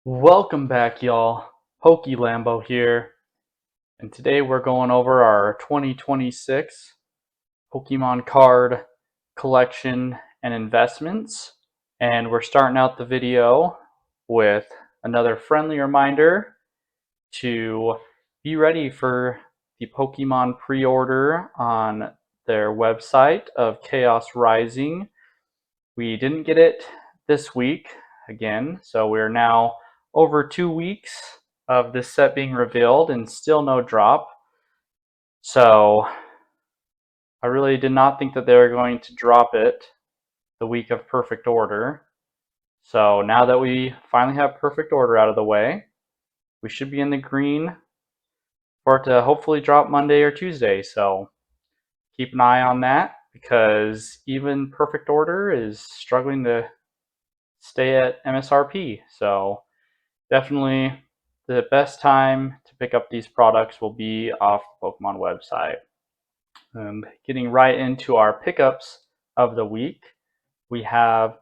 Welcome back, y'all. Pokey Lambo here, and today we're going over our 2026 Pokemon card collection and investments. And we're starting out the video with another friendly reminder to be ready for the Pokemon pre-order on their website of Chaos Rising. We didn't get it this week again, so we're now over 2 weeks of this set being revealed and still no drop. So I really did not think that they were going to drop it the week of Perfect Order. So now that we finally have Perfect Order out of the way, we should be in the green for it to hopefully drop Monday or Tuesday. So keep an eye on that because even Perfect Order is struggling to stay at MSRP. So definitely the best time to pick up these products will be off the Pokemon website. Getting right into our pickups of the week, we have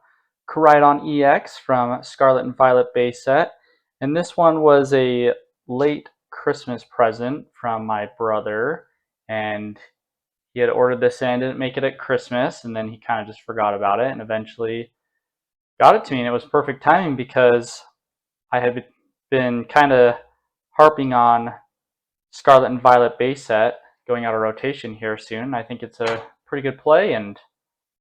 Koraidon EX from Scarlet and Violet base set. And this one was a late Christmas present from my brother. And he had ordered this in, didn't make it at Christmas, and then he kind of just forgot about it and eventually got it to me. And it was perfect timing because I had been kind of harping on Scarlet and Violet base set going out of rotation here soon. I think it's a pretty good play, and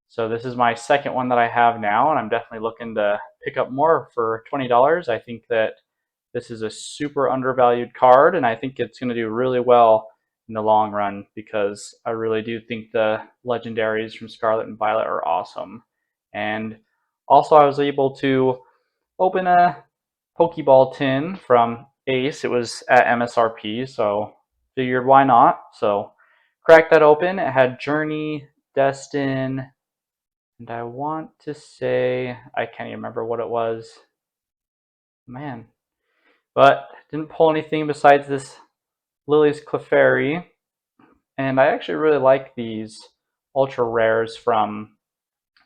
so this is my second one that I have now, and I'm definitely looking to pick up more for $20. I think that this is a super undervalued card, and I think it's going to do really well in the long run because I really do think the legendaries from Scarlet and Violet are awesome. And also I was able to open a Pokeball tin from Ace. It was at MSRP, so figured why not. So cracked that open. It had Journey, Destin, and I want to say, I can't even remember what it was. Man. But didn't pull anything besides this Lily's Clefairy. And I actually really like these ultra rares from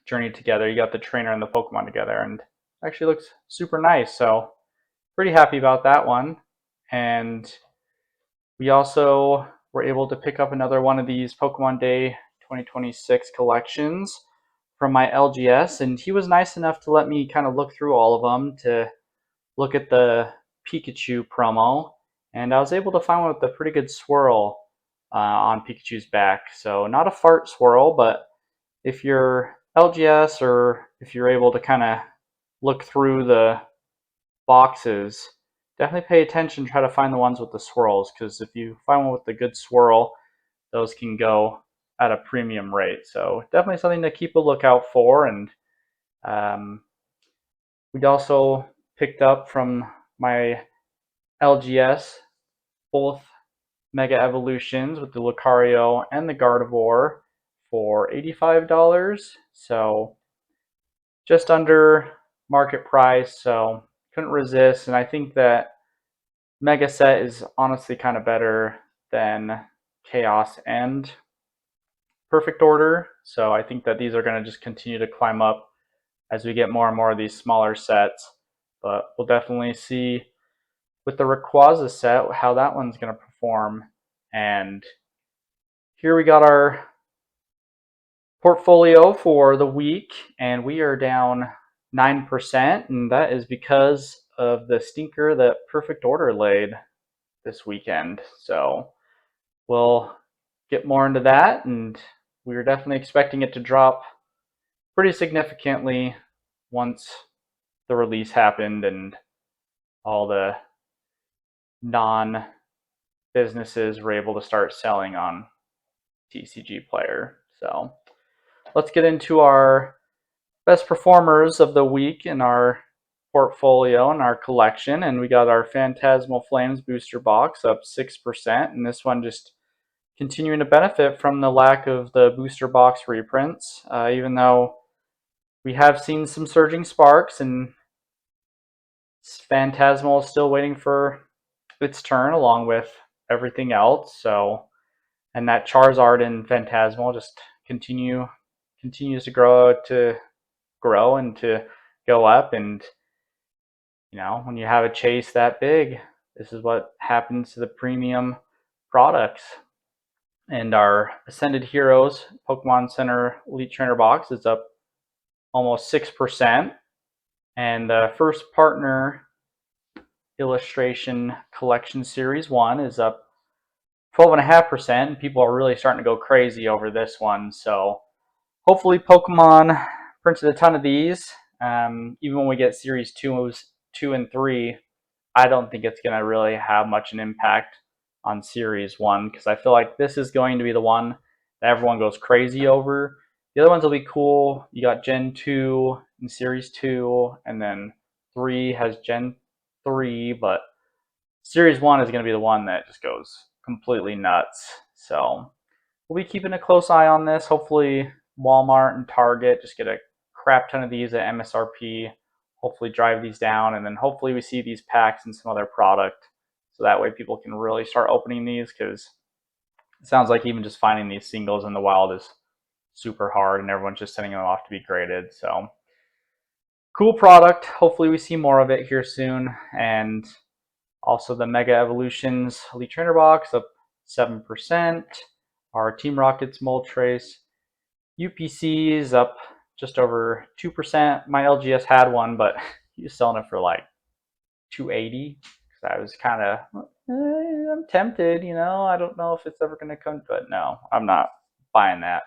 Journey together. You got the trainer and the Pokemon together, and actually looks super nice. So pretty happy about that one. And we also were able to pick up another one of these Pokemon Day 2026 collections from my LGS, and he was nice enough to let me kind of look through all of them to look at the Pikachu promo, and I was able to find one with a pretty good swirl on Pikachu's back. So not a fart swirl, but if you're LGS or if you're able to kind of look through the boxes, definitely pay attention, try to find the ones with the swirls, because if you find one with a good swirl, those can go at a premium rate. So definitely something to keep a lookout for. And um, we also picked up from my LGS both Mega Evolutions with the Lucario and the Gardevoir for $85. So just under market price. So couldn't resist. And I think that Mega Set is honestly kind of better than Chaos and Perfect Order. So I think that these are going to just continue to climb up as we get more and more of these smaller sets. But we'll definitely see with the Rayquaza set how that one's going to perform. And here we got our portfolio for the week, and we are down 9%, and that is because of the stinker that Perfect Order laid this weekend. So we'll get more into that, and we were definitely expecting it to drop pretty significantly once the release happened and all the non businesses were able to start selling on TCG Player. So let's get into our best performers of the week in our portfolio and our collection. And we got our Phantasmal Flames booster box up 6%. And this one just continuing to benefit from the lack of the booster box reprints, even though we have seen some surging sparks, and Phantasmal is still waiting for its turn along with everything else. So, and that Charizard and Phantasmal just continues to grow and to go up. And When you have a chase that big, this is what happens to the premium products. And our Ascended Heroes Pokemon Center Elite Trainer box is up almost 6%. And the first partner illustration collection series 1 is up 12.5%. And people are really starting to go crazy over this one. So hopefully Pokemon printed a ton of these. Even when we get series 2 and 3, I don't think it's going to really have much an impact on series 1, because I feel like this is going to be the one that everyone goes crazy over. The other ones will be cool. You got Gen 2 and series 2, and then 3 has Gen 3, but series 1 is going to be the one that just goes completely nuts. So we'll be keeping a close eye on this. Hopefully Walmart and Target just get a crap ton of these at MSRP, hopefully drive these down, and then hopefully we see these packs in some other product, so that way people can really start opening these, because it sounds like even just finding these singles in the wild is super hard and everyone's just sending them off to be graded. So cool product. Hopefully we see more of it here soon. And also the Mega Evolutions Elite Trainer box up 7%. Our Team Rockets Moltres UPC is up just over 2%. My LGS had one, but he was selling it for like $280. Because I was kind of, I'm tempted, I don't know if it's ever going to come, but no, I'm not buying that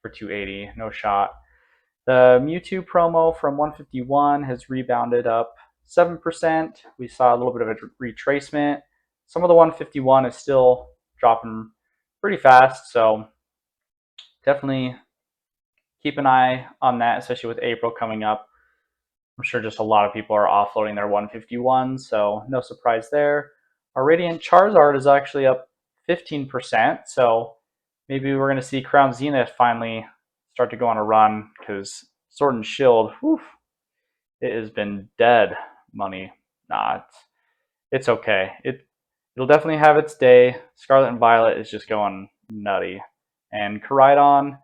for $280. No shot. The Mewtwo promo from 151 has rebounded up 7%. We saw a little bit of a retracement. Some of the 151 is still dropping pretty fast, so definitely keep an eye on that, especially with April coming up. I'm sure just a lot of people are offloading their 151, so no surprise there. Our Radiant Charizard is actually up 15%, so maybe we're going to see Crown Zenith finally start to go on a run, because Sword and Shield, whew, it has been dead money. Nah, it's okay. It'll definitely have its day. Scarlet and Violet is just going nutty. And Koraidon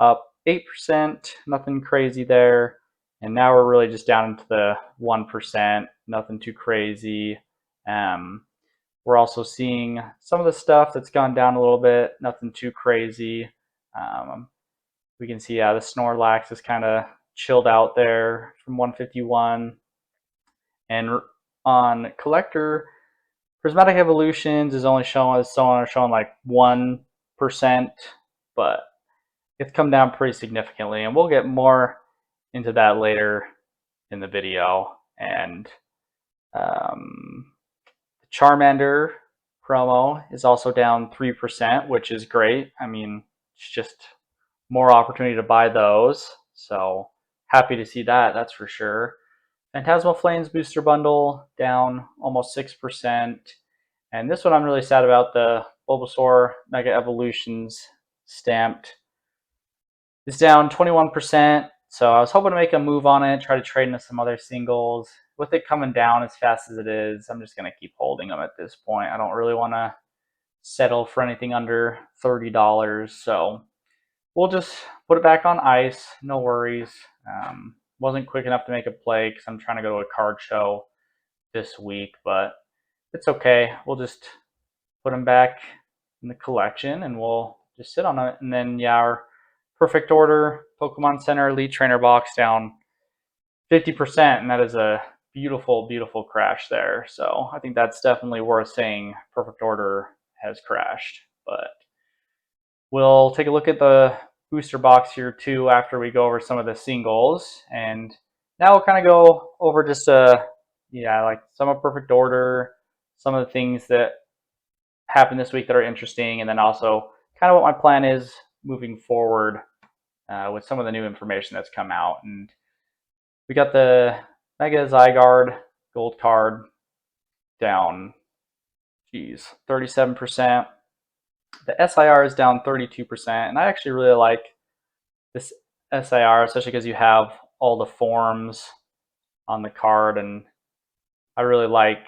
up 8%, nothing crazy there. And now we're really just down into the 1%, nothing too crazy. We're also seeing some of the stuff that's gone down a little bit, nothing too crazy. We can see, the Snorlax is kind of chilled out there from 151. And on Collector, Prismatic Evolutions is only showing like 1%, but it's come down pretty significantly, and we'll get more into that later in the video. And the Charmander promo is also down 3%, which is great. I mean, it's just more opportunity to buy those, so happy to see that, that's for sure. Phantasmal Flames booster bundle down almost 6%. And this one I'm really sad about, the Bulbasaur Mega Evolutions stamped. It's down 21%, so I was hoping to make a move on it, try to trade into some other singles. With it coming down as fast as it is, I'm just going to keep holding them at this point. I don't really want to settle for anything under $30, so we'll just put it back on ice, no worries. Wasn't quick enough to make a play because I'm trying to go to a card show this week, but it's okay. We'll just put them back in the collection and we'll just sit on it. And then, our Perfect Order Pokemon Center Elite Trainer box down 50%, and that is a beautiful, beautiful crash there. So I think that's definitely worth saying Perfect Order has crashed. But we'll take a look at the booster box here too after we go over some of the singles. And now we'll kind of go over just like some of Perfect Order, some of the things that happened this week that are interesting, and then also kind of what my plan is moving forward with some of the new information that's come out. And we got the Mega Zygarde gold card down 37%. The SIR is down 32%, and I actually really like this SIR, especially because you have all the forms on the card, and I really like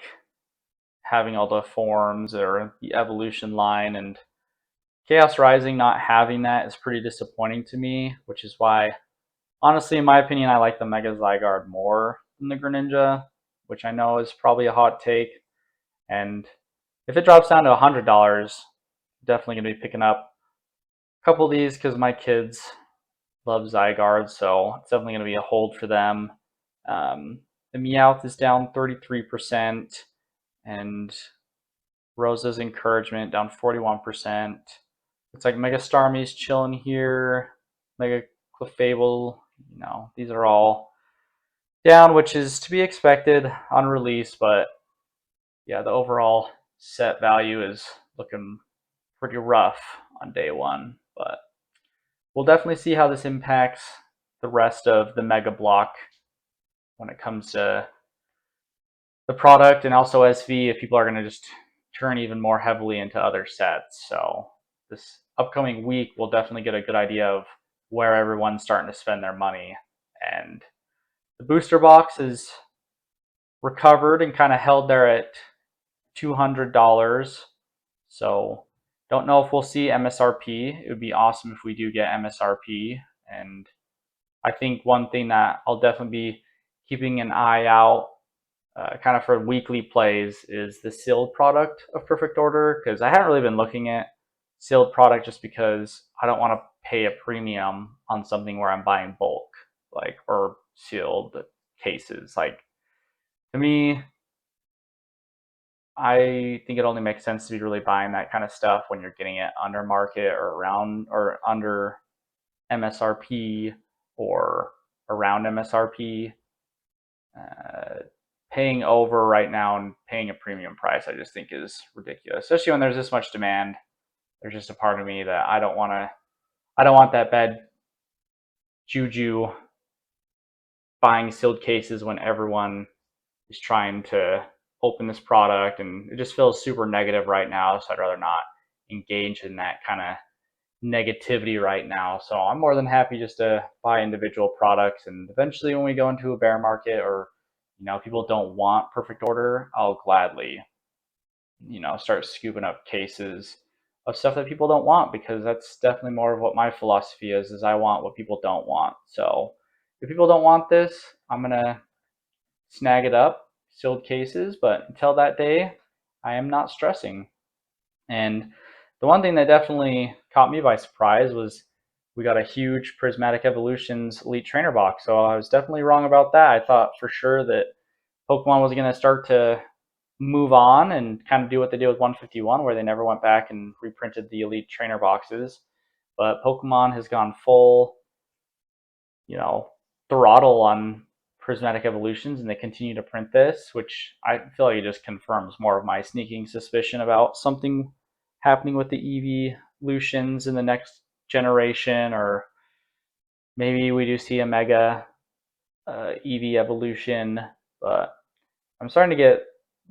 having all the forms or the evolution line. And Chaos Rising not having that is pretty disappointing to me, which is why, honestly, in my opinion, I like the Mega Zygarde more than the Greninja, which I know is probably a hot take. And if it drops down to $100, definitely going to be picking up a couple of these because my kids love Zygarde, so it's definitely going to be a hold for them. The Meowth is down 33%, and Rosa's Encouragement down 41%. It's like Mega Starmie's chilling here, Mega Clefable, these are all down, which is to be expected on release, but yeah, the overall set value is looking pretty rough on day one, but we'll definitely see how this impacts the rest of the Mega Block when it comes to the product, and also SV if people are going to just turn even more heavily into other sets. So this upcoming week we'll definitely get a good idea of where everyone's starting to spend their money. And the booster box is recovered and kind of held there at $200. So don't know if we'll see MSRP. It would be awesome if we do get MSRP. And I think one thing that I'll definitely be keeping an eye out kind of for weekly plays is the sealed product of Perfect Order, because I haven't really been looking at sealed product just because I don't want to pay a premium on something where I'm buying bulk, like, or sealed cases. Like, to me, I think it only makes sense to be really buying that kind of stuff when you're getting it under market or around or under MSRP or around MSRP. Paying over right now and paying a premium price, I just think is ridiculous, especially when there's this much demand. There's just a part of me that I don't want that bad juju buying sealed cases when everyone is trying to open this product, and it just feels super negative right now. So I'd rather not engage in that kind of negativity right now. So I'm more than happy just to buy individual products, and eventually when we go into a bear market or people don't want Perfect Order, I'll gladly start scooping up cases of stuff that people don't want, because that's definitely more of what my philosophy is I want what people don't want. So if people don't want this, I'm gonna snag it up, sealed cases, but until that day, I am not stressing. And the one thing that definitely caught me by surprise was we got a huge Prismatic Evolutions Elite Trainer box. So I was definitely wrong about that. I thought for sure that Pokemon was going to start to move on and kind of do what they did with 151, where they never went back and reprinted the Elite Trainer boxes. But Pokemon has gone full, throttle on Prismatic Evolutions, and they continue to print this, which I feel like it just confirms more of my sneaking suspicion about something happening with the evolutions in the next generation, or maybe we do see a mega EV evolution. But I'm starting to get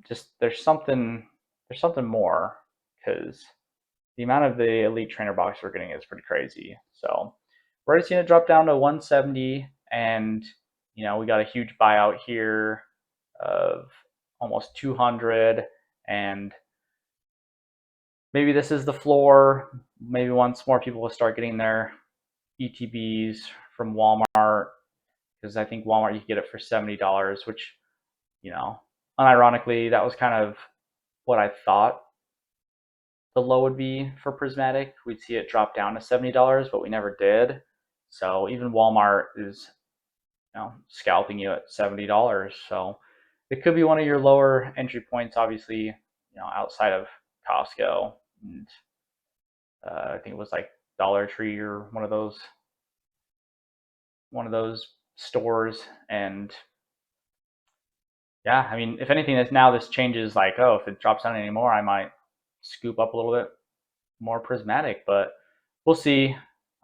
just there's something more, because the amount of the Elite Trainer box we're getting is pretty crazy. So we're already seeing it drop down to 170, and we got a huge buyout here of almost 200, and maybe this is the floor. Maybe once more people will start getting their ETBs from Walmart, because I think Walmart you can get it for $70, which unironically that was kind of what I thought the low would be for Prismatic. We'd see it drop down to $70, but we never did. So even Walmart is scalping you at $70. So it could be one of your lower entry points, obviously, outside of Costco. And I think it was like Dollar Tree or one of those stores. And yeah, I mean, if anything, this changes, like, oh, if it drops down anymore, I might scoop up a little bit more Prismatic, but we'll see.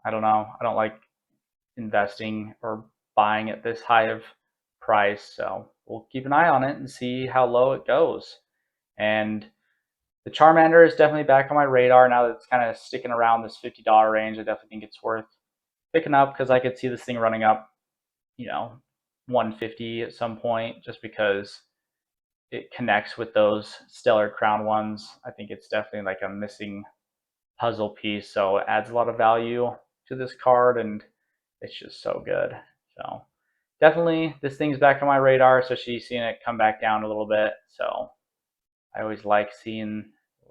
I don't know. I don't like investing or buying at this high of price, so we'll keep an eye on it and see how low it goes. And the Charmander is definitely back on my radar now that it's kind of sticking around this $50 range. I definitely think it's worth picking up, because I could see this thing running up, 150 at some point, just because it connects with those Stellar Crown ones. I think it's definitely like a missing puzzle piece, so it adds a lot of value to this card, and it's just so good. So definitely this thing's back on my radar, so she's seeing it come back down a little bit. So I always like seeing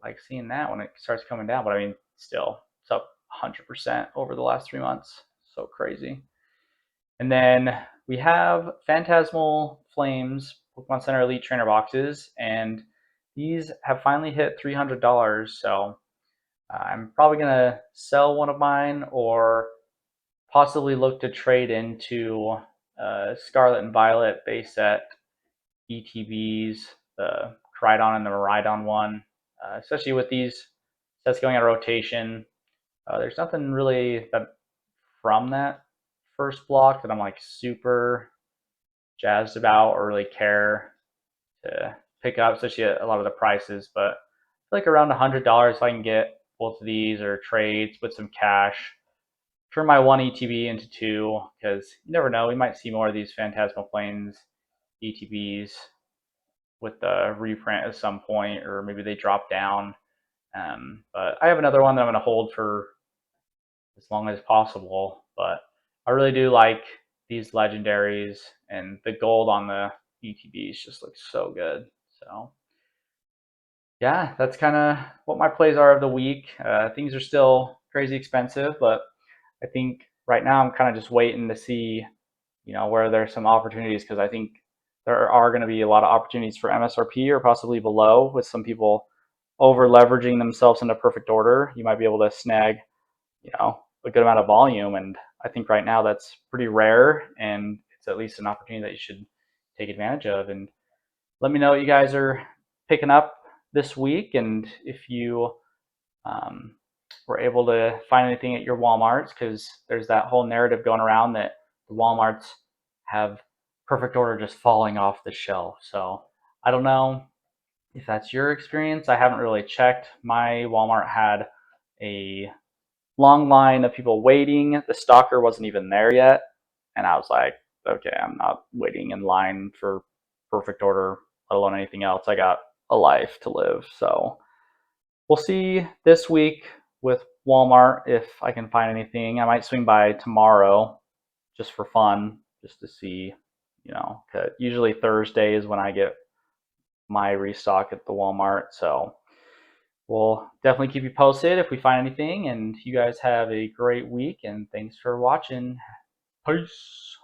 that when it starts coming down. But I mean, still, it's up 100% over the last 3 months. So crazy. And then we have Phantasmal Flames Pokemon Center Elite Trainer boxes, and these have finally hit $300. So I'm probably gonna sell one of mine or possibly look to trade into Scarlet and Violet base set ETBs, the Crydon and the Miraidon one, especially with these sets going out of rotation. There's nothing really that from that first block that I'm like super jazzed about or really care to pick up, especially at a lot of the prices. But I feel like around $100 if I can get both of these or trades with some cash. Turn my one ETB into two because you never know. We might see more of these Phantasmal Plains ETBs with the reprint at some point, or maybe they drop down. But I have another one that I'm going to hold for as long as possible. But I really do like these legendaries, and the gold on the ETBs just looks so good. So yeah, that's kind of what my plays are of the week. Things are still crazy expensive, but I think right now I'm kind of just waiting to see, where there's some opportunities because I think there are going to be a lot of opportunities for MSRP or possibly below with some people over leveraging themselves into perfect order. You might be able to snag, a good amount of volume, and I think right now that's pretty rare, and it's at least an opportunity that you should take advantage of. And let me know what you guys are picking up this week, and if you um, were able to find anything at your Walmarts, because there's that whole narrative going around that the Walmarts have perfect order just falling off the shelf. So I don't know if that's your experience. I haven't really checked. My Walmart had a long line of people waiting. The stalker wasn't even there yet. And I was like, okay, I'm not waiting in line for perfect order, let alone anything else. I got a life to live. So we'll see this week with Walmart if I can find anything. I might swing by tomorrow just for fun, just to see, 'cause usually Thursday is when I get my restock at the Walmart. So we'll definitely keep you posted if we find anything. And you guys have a great week, and thanks for watching. Peace.